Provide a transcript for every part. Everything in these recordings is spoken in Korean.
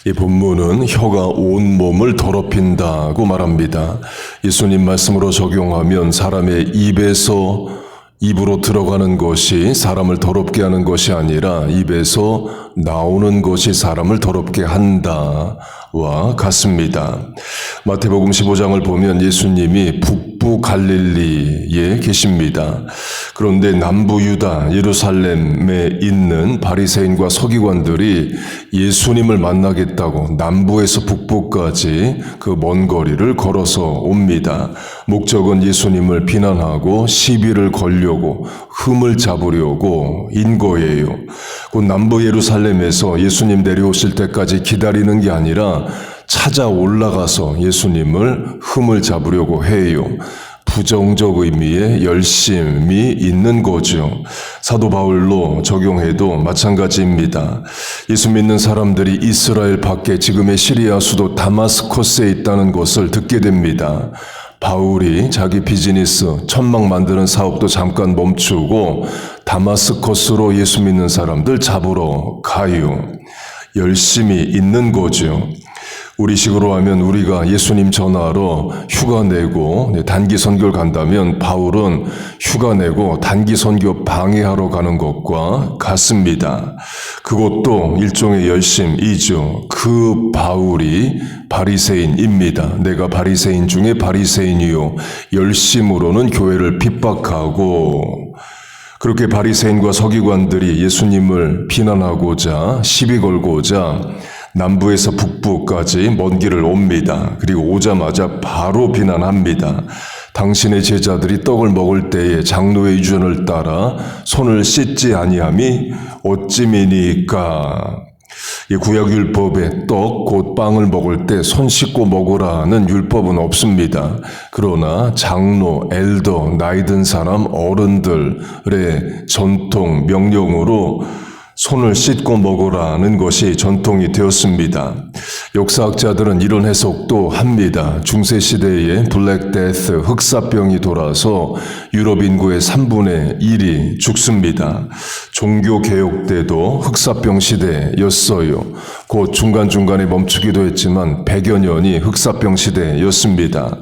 이 본문은 혀가 온 몸을 더럽힌다고 말합니다. 예수님 말씀으로 적용하면 사람의 입으로 들어가는 것이 사람을 더럽게 하는 것이 아니라 입에서 나오는 것이 사람을 더럽게 한다와 같습니다. 마태복음 15장을 보면 예수님이 북부 갈릴리에 계십니다. 그런데 남부 유다 예루살렘에 있는 바리새인과 서기관들이 예수님을 만나겠다고 남부에서 북부까지 그 먼 거리를 걸어서 옵니다. 목적은 예수님을 비난하고 시비를 걸려고 흠을 잡으려고 인 거예요. 곧 남부 예루살렘에서 예수님 내려오실 때까지 기다리는 게 아니라 찾아 올라가서 예수님을 흠을 잡으려고 해요. 부정적 의미의 열심이 있는 거죠. 사도 바울로 적용해도 마찬가지입니다. 예수 믿는 사람들이 이스라엘 밖에 지금의 시리아 수도 다마스커스에 있다는 것을 듣게 됩니다. 바울이 자기 비즈니스, 천막 만드는 사업도 잠깐 멈추고 다마스커스로 예수 믿는 사람들 잡으러 가요. 열심히 있는 거죠. 우리식으로 하면 우리가 예수님 전하러 휴가 내고 단기 선교를 간다면 바울은 휴가 내고 단기 선교 방해하러 가는 것과 같습니다. 그것도 일종의 열심이죠. 그 바울이 바리새인입니다. 내가 바리새인 중에 바리새인이요 열심으로는 교회를 핍박하고 그렇게 바리새인과 서기관들이 예수님을 비난하고자 시비 걸고자 남부에서 북부까지 먼 길을 옵니다. 그리고 오자마자 바로 비난합니다. 당신의 제자들이 떡을 먹을 때에 장로의 유전을 따라 손을 씻지 아니함이 어찌미니까. 구약율법에 떡, 곧 빵을 먹을 때 손 씻고 먹으라는 율법은 없습니다. 그러나 장로, 엘더, 나이 든 사람, 어른들의 전통, 명령으로 손을 씻고 먹으라는 것이 전통이 되었습니다. 역사학자들은 이런 해석도 합니다. 중세시대에 블랙데스, 흑사병이 돌아서 유럽 인구의 3분의 1이 죽습니다. 종교개혁 때도 흑사병 시대였어요. 곧 중간중간에 멈추기도 했지만 100여 년이 흑사병 시대였습니다.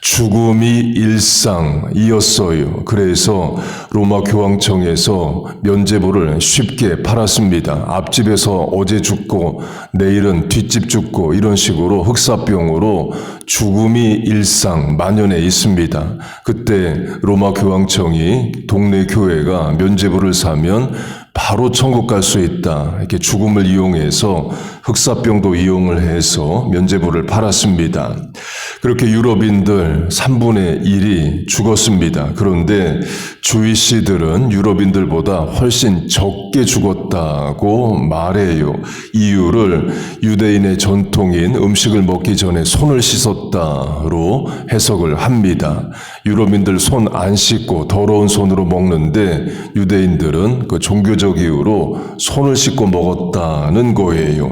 죽음이 일상이었어요. 그래서 로마 교황청에서 면죄부를 쉽게 팔았습니다. 앞집에서 어제 죽고 내일은 뒷집 죽고 이런 식으로 흑사병으로 죽음이 일상 만연해 있습니다. 그때 로마 교황청이 동네 교회가 면죄부를 사면 바로 천국 갈 수 있다. 이렇게 죽음을 이용해서 흑사병도 이용을 해서 면죄부를 팔았습니다. 그렇게 유럽인들 3분의 1이 죽었습니다. 그런데 주이시들은 유럽인들보다 훨씬 적게 죽었다고 말해요. 이유를 유대인의 전통인 음식을 먹기 전에 손을 씻었다로 해석을 합니다. 유럽인들 손 안 씻고 더러운 손으로 먹는데 유대인들은 그 종교적 이유로 손을 씻고 먹었다는 거예요.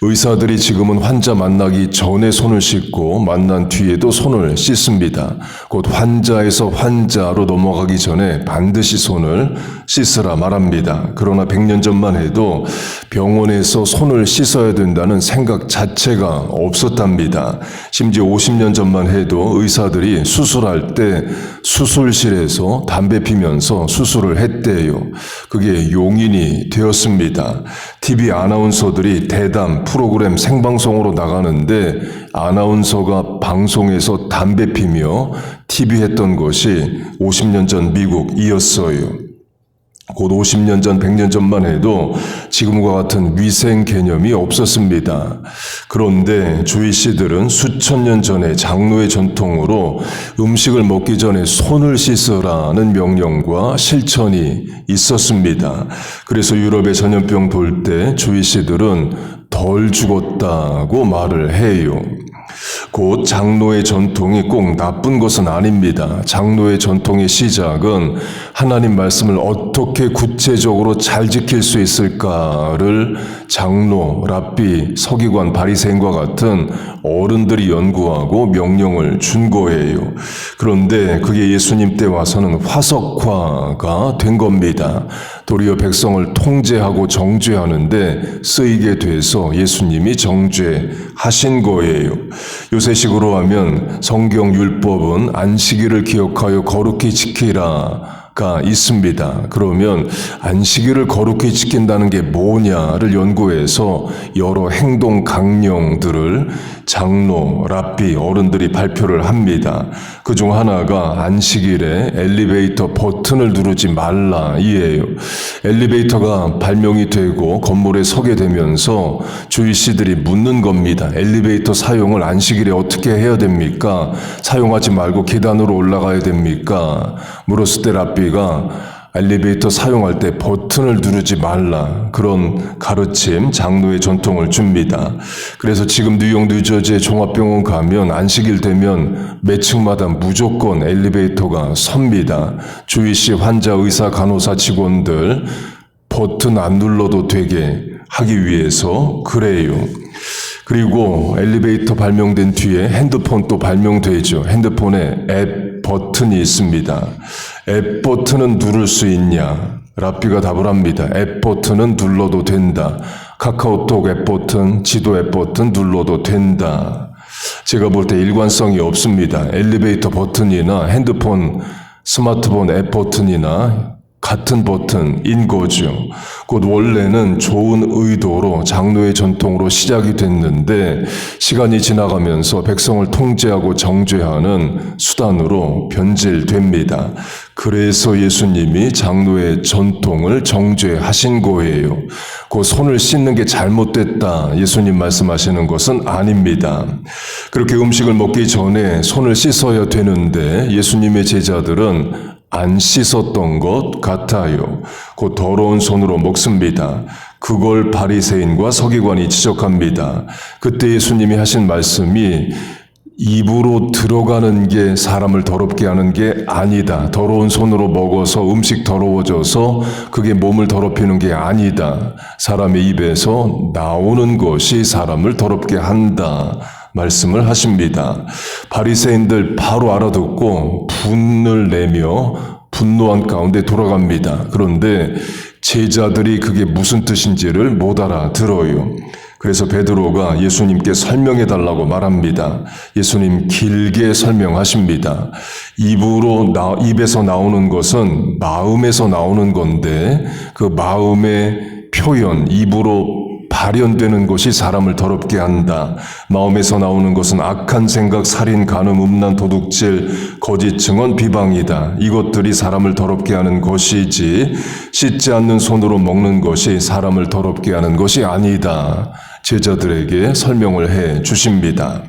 의사들이 지금은 환자 만나기 전에 손을 씻고 만난 뒤에도 손을 씻습니다. 곧 환자에서 환자로 넘어가기 전에 반드시 손을 씻으라 말합니다. 그러나 100년 전만 해도 병원에서 손을 씻어야 된다는 생각 자체가 없었답니다. 심지어 50년 전만 해도 의사들이 수술할 때 수술실에서 담배 피면서 수술을 했대요. 그게 용인이 되었습니다. TV 아나운서들이 대담 프로그램 생방송으로 나가는데 아나운서가 방송에서 담배 피며 TV 했던 것이 50년 전 미국이었어요. 곧 50년 전, 100년 전만 해도 지금과 같은 위생 개념이 없었습니다. 그런데 주이시들은 수천 년 전에 장로의 전통으로 음식을 먹기 전에 손을 씻으라는 명령과 실천이 있었습니다. 그래서 유럽에 전염병 돌 때 주이시들은 덜 죽었다고 말을 해요. 곧 장로의 전통이 꼭 나쁜 것은 아닙니다. 장로의 전통의 시작은 하나님 말씀을 어떻게 구체적으로 잘 지킬 수 있을까를 장로, 랍비, 서기관, 바리새인과 같은 어른들이 연구하고 명령을 준 거예요. 그런데 그게 예수님 때 와서는 화석화가 된 겁니다. 도리어 백성을 통제하고 정죄하는데 쓰이게 돼서 예수님이 정죄하신 거예요. 요새식으로 하면 성경 율법은 안식일을 기억하여 거룩히 지키라가 있습니다. 그러면 안식일을 거룩히 지킨다는 게 뭐냐를 연구해서 여러 행동 강령들을 장로, 랍비, 어른들이 발표를 합니다. 그중 하나가 안식일에 엘리베이터 버튼을 누르지 말라 이에요. 엘리베이터가 발명이 되고 건물에 서게 되면서 주일씨들이 묻는 겁니다. 엘리베이터 사용을 안식일에 어떻게 해야 됩니까? 사용하지 말고 계단으로 올라가야 됩니까? 물었을 때 랍비가 엘리베이터 사용할 때 버튼을 누르지 말라 그런 가르침, 장로의 전통을 줍니다. 그래서 지금 뉴욕 뉴저지의 종합병원 가면 안식일 되면 매 층마다 무조건 엘리베이터가 섭니다. 주일씨, 환자, 의사, 간호사, 직원들 버튼 안 눌러도 되게 하기 위해서 그래요. 그리고 엘리베이터 발명된 뒤에 핸드폰 또 발명되죠. 핸드폰에 앱 버튼이 있습니다. 앱 버튼은 누를 수 있냐? 랍비가 답을 합니다. 앱 버튼은 눌러도 된다. 카카오톡 앱 버튼, 지도 앱 버튼 눌러도 된다. 제가 볼 때 일관성이 없습니다. 엘리베이터 버튼이나 핸드폰, 스마트폰 앱 버튼이나 같은 버튼인 거죠. 곧 원래는 좋은 의도로 장로의 전통으로 시작이 됐는데 시간이 지나가면서 백성을 통제하고 정죄하는 수단으로 변질됩니다. 그래서 예수님이 장로의 전통을 정죄하신 거예요. 그 손을 씻는 게 잘못됐다 예수님 말씀하시는 것은 아닙니다. 그렇게 음식을 먹기 전에 손을 씻어야 되는데 예수님의 제자들은 안 씻었던 것 같아요. 곧 더러운 손으로 먹습니다. 그걸 바리새인과 서기관이 지적합니다. 그때 예수님이 하신 말씀이 입으로 들어가는 게 사람을 더럽게 하는 게 아니다. 더러운 손으로 먹어서 음식 더러워져서 그게 몸을 더럽히는 게 아니다. 사람의 입에서 나오는 것이 사람을 더럽게 한다. 말씀을 하십니다. 바리새인들 바로 알아듣고 분을 내며 분노한 가운데 돌아갑니다. 그런데 제자들이 그게 무슨 뜻인지를 못 알아들어요. 그래서 베드로가 예수님께 설명해 달라고 말합니다. 예수님 길게 설명하십니다. 입에서 나오는 것은 마음에서 나오는 건데 그 마음의 표현, 입으로 발현되는 것이 사람을 더럽게 한다. 마음에서 나오는 것은 악한 생각, 살인, 간음, 음란, 도둑질, 거짓 증언, 비방이다. 이것들이 사람을 더럽게 하는 것이지 씻지 않는 손으로 먹는 것이 사람을 더럽게 하는 것이 아니다. 제자들에게 설명을 해 주십니다.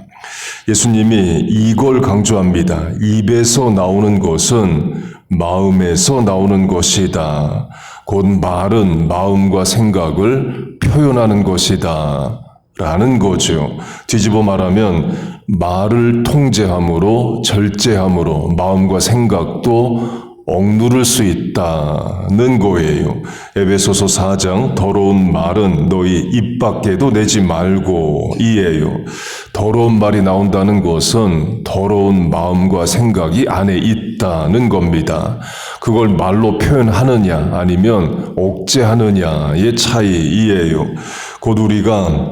예수님이 이걸 강조합니다. 입에서 나오는 것은 마음에서 나오는 것이다. 곧 말은 마음과 생각을 표현하는 것이다. 라는 거죠. 뒤집어 말하면 말을 통제함으로 절제함으로 마음과 생각도 억누를 수 있다는 거예요. 에베소서 4장 더러운 말은 너희 입 밖에도 내지 말고 이에요. 더러운 말이 나온다는 것은 더러운 마음과 생각이 안에 있다는 겁니다. 그걸 말로 표현하느냐 아니면 억제하느냐의 차이이에요. 곧 우리가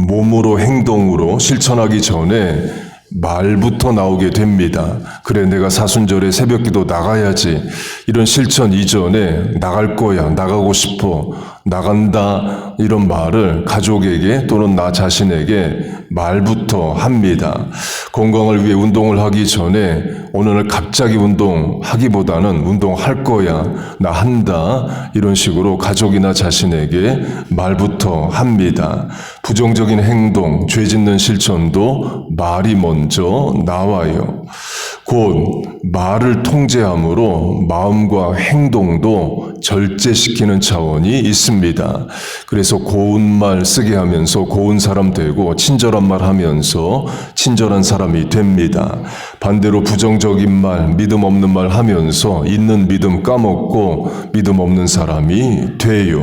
몸으로 행동으로 실천하기 전에 말부터 나오게 됩니다. 그래 내가 사순절에 새벽기도 나가야지. 이런 실천 이전에 나갈 거야, 나가고 싶어, 나간다 이런 말을 가족에게 또는 나 자신에게 말부터 합니다. 건강을 위해 운동을 하기 전에 오늘 갑자기 운동하기보다는 운동할 거야, 나 한다 이런 식으로 가족이나 자신에게 말부터 합니다. 부정적인 행동, 죄 짓는 실천도 말이 먼저 나와요. 곧 말을 통제함으로 마음과 행동도 절제시키는 차원이 있습니다. 그래서 고운 말 쓰게 하면서 고운 사람 되고 친절한 말 하면서 친절한 사람이 됩니다. 반대로 부정적인 말, 믿음 없는 말 하면서 있는 믿음 까먹고 믿음 없는 사람이 돼요.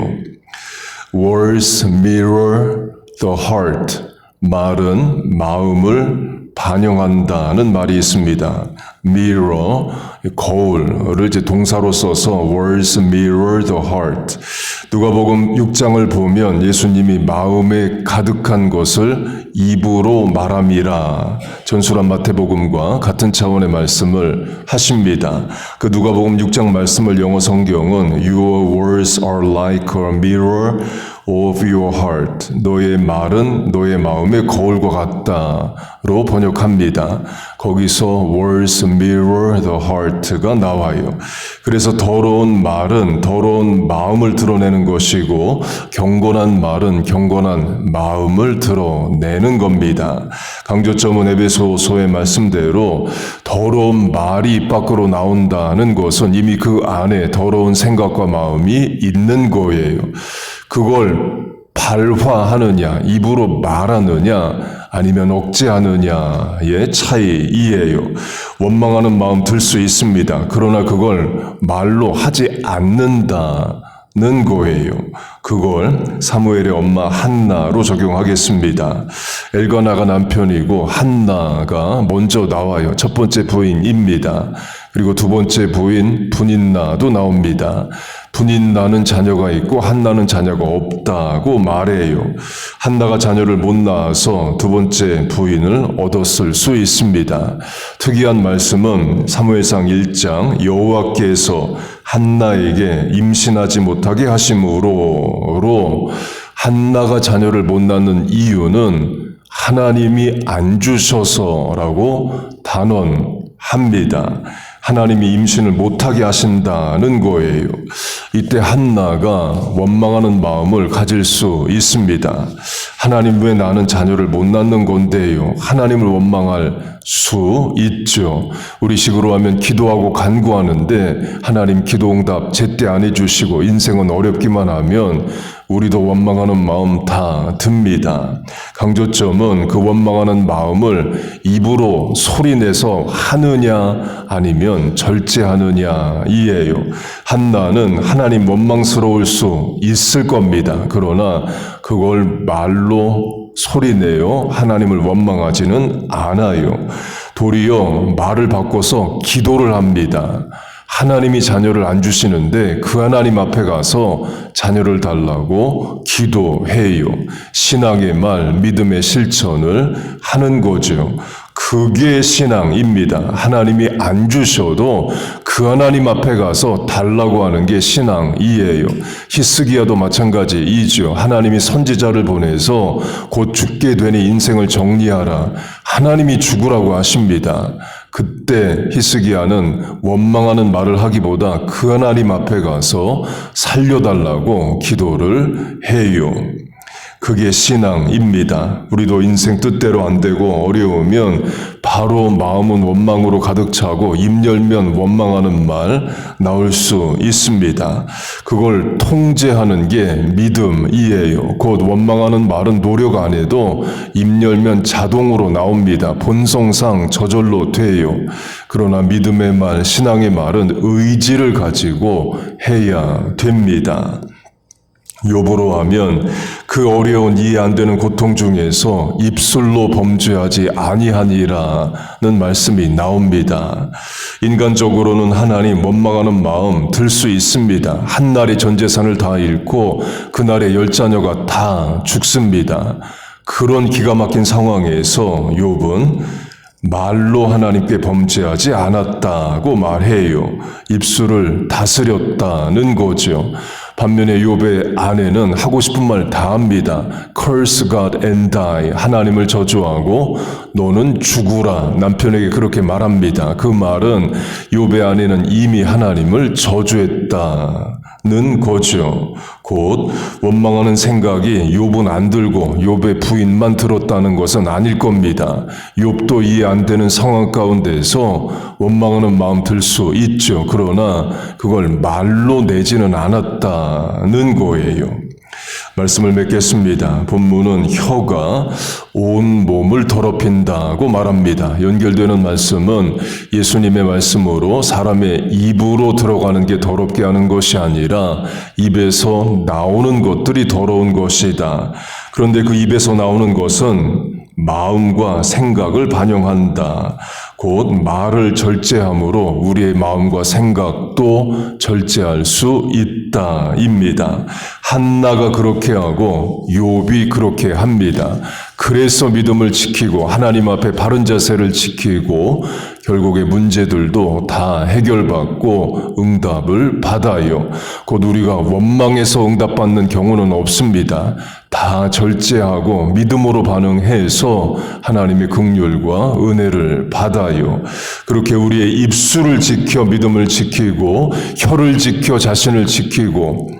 Words mirror the heart. 말은 마음을 반영한다는 말이 있습니다. mirror, 거울을 이제 동사로 써서 words mirror the heart. 누가복음 6장을 보면 예수님이 마음에 가득한 것을 입으로 말함이라 전술한 마태복음과 같은 차원의 말씀을 하십니다. 그 누가복음 6장 말씀을 영어 성경은 Your words are like a mirror of your heart. 너의 말은 너의 마음의 거울과 같다로 번역합니다. 거기서 words mirror the heart가 나와요. 그래서 더러운 말은 더러운 마음을 드러내는 것이고 경건한 말은 경건한 마음을 드러내는 겁니다. 강조점은 에베소서의 말씀대로 더러운 말이 입 밖으로 나온다는 것은 이미 그 안에 더러운 생각과 마음이 있는 거예요. 그걸 발화하느냐, 입으로 말하느냐, 아니면 억제하느냐의 차이이에요. 원망하는 마음 들 수 있습니다. 그러나 그걸 말로 하지 않는다는 거예요. 그걸 사무엘의 엄마 한나로 적용하겠습니다. 엘가나가 남편이고 한나가 먼저 나와요. 첫 번째 부인입니다. 그리고 두 번째 부인 분인나도 나옵니다. 분인나는 자녀가 있고 한나는 자녀가 없다고 말해요. 한나가 자녀를 못 낳아서 두 번째 부인을 얻었을 수 있습니다. 특이한 말씀은 사무엘상 1장 여호와께서 한나에게 임신하지 못하게 하심으로 한나가 자녀를 못 낳는 이유는 하나님이 안 주셔서라고 단언합니다. 하나님이 임신을 못하게 하신다는 거예요. 이때 한나가 원망하는 마음을 가질 수 있습니다. 하나님 왜 나는 자녀를 못 낳는 건데요? 하나님을 원망할 수 있죠. 우리식으로 하면 기도하고 간구하는데 하나님 기도응답 제때 안 해주시고 인생은 어렵기만 하면 우리도 원망하는 마음 다 듭니다. 강조점은 그 원망하는 마음을 입으로 소리내서 하느냐 아니면 절제하느냐 이에요. 한나는 하나님 원망스러울 수 있을 겁니다. 그러나 그걸 말로 소리내어 하나님을 원망하지는 않아요. 도리어 말을 바꿔서 기도를 합니다. 하나님이 자녀를 안 주시는데 그 하나님 앞에 가서 자녀를 달라고 기도해요. 신앙의 말, 믿음의 실천을 하는 거죠. 그게 신앙입니다. 하나님이 안 주셔도 그 하나님 앞에 가서 달라고 하는 게 신앙이에요. 히스기야도 마찬가지이죠. 하나님이 선지자를 보내서 곧 죽게 되니 인생을 정리하라. 하나님이 죽으라고 하십니다. 그때 히스기야는 원망하는 말을 하기보다 그 하나님 앞에 가서 살려달라고 기도를 해요. 그게 신앙입니다. 우리도 인생 뜻대로 안 되고 어려우면 바로 마음은 원망으로 가득 차고 입 열면 원망하는 말 나올 수 있습니다. 그걸 통제하는 게 믿음이에요. 곧 원망하는 말은 노력 안 해도 입 열면 자동으로 나옵니다. 본성상 저절로 돼요. 그러나 믿음의 말, 신앙의 말은 의지를 가지고 해야 됩니다. 욥으로 하면 그 어려운 이해 안 되는 고통 중에서 입술로 범죄하지 아니하니라는 말씀이 나옵니다. 인간적으로는 하나님 원망하는 마음 들 수 있습니다. 한날에 전 재산을 다 잃고 그날에 10자녀가 다 죽습니다. 그런 기가 막힌 상황에서 욥은 말로 하나님께 범죄하지 않았다고 말해요. 입술을 다스렸다는 거죠. 반면에 욥의 아내는 하고 싶은 말 다 합니다. Curse God and die. 하나님을 저주하고 너는 죽으라. 남편에게 그렇게 말합니다. 그 말은 욥의 아내는 이미 하나님을 저주했다는 거죠. 곧 원망하는 생각이 욥은 안 들고 욥의 부인만 들었다는 것은 아닐 겁니다. 욥도 이해 안 되는 상황 가운데서 원망하는 마음 들 수 있죠. 그러나 그걸 말로 내지는 않았다는 거예요. 말씀을 맺겠습니다. 본문은 혀가 온 몸을 더럽힌다고 말합니다. 연결되는 말씀은 예수님의 말씀으로 사람의 입으로 들어가는 게 더럽게 하는 것이 아니라 입에서 나오는 것들이 더러운 것이다. 그런데 그 입에서 나오는 것은 마음과 생각을 반영한다. 곧 말을 절제함으로 우리의 마음과 생각도 절제할 수 있다. 입니다. 한나가 그렇게 하고 욥이 그렇게 합니다. 그래서 믿음을 지키고 하나님 앞에 바른 자세를 지키고 결국에 문제들도 다 해결받고 응답을 받아요. 곧 우리가 원망해서 응답받는 경우는 없습니다. 다 절제하고 믿음으로 반응해서 하나님의 긍휼과 은혜를 받아요. 그렇게 우리의 입술을 지켜 믿음을 지키고 혀를 지켜 자신을 지키고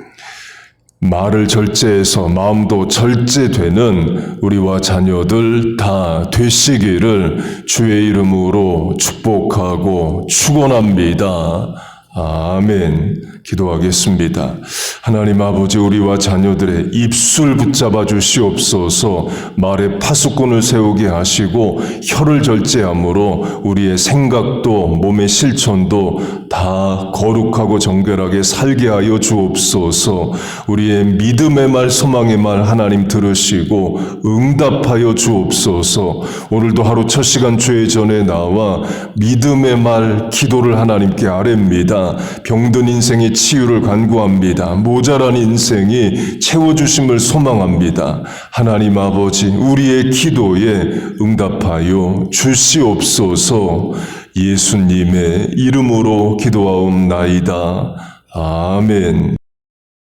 말을 절제해서 마음도 절제되는 우리와 자녀들 다 되시기를 주의 이름으로 축복하고 축원합니다. 아멘. 기도하겠습니다. 하나님 아버지, 우리와 자녀들의 입술 붙잡아 주시옵소서. 말에 파수꾼을 세우게 하시고 혀를 절제함으로 우리의 생각도 몸의 실천도 다 거룩하고 정결하게 살게 하여 주옵소서. 우리의 믿음의 말, 소망의 말 하나님 들으시고 응답하여 주옵소서. 오늘도 하루 첫 시간 주의 전에 나와 믿음의 말 기도를 하나님께 아뢰입니다. 병든 인생의 치유를 간구합니다. 모자란 인생이 채워주심을 소망합니다. 하나님 아버지, 우리의 기도에 응답하여 주시옵소서. 예수님의 이름으로 기도하옵나이다. 아멘.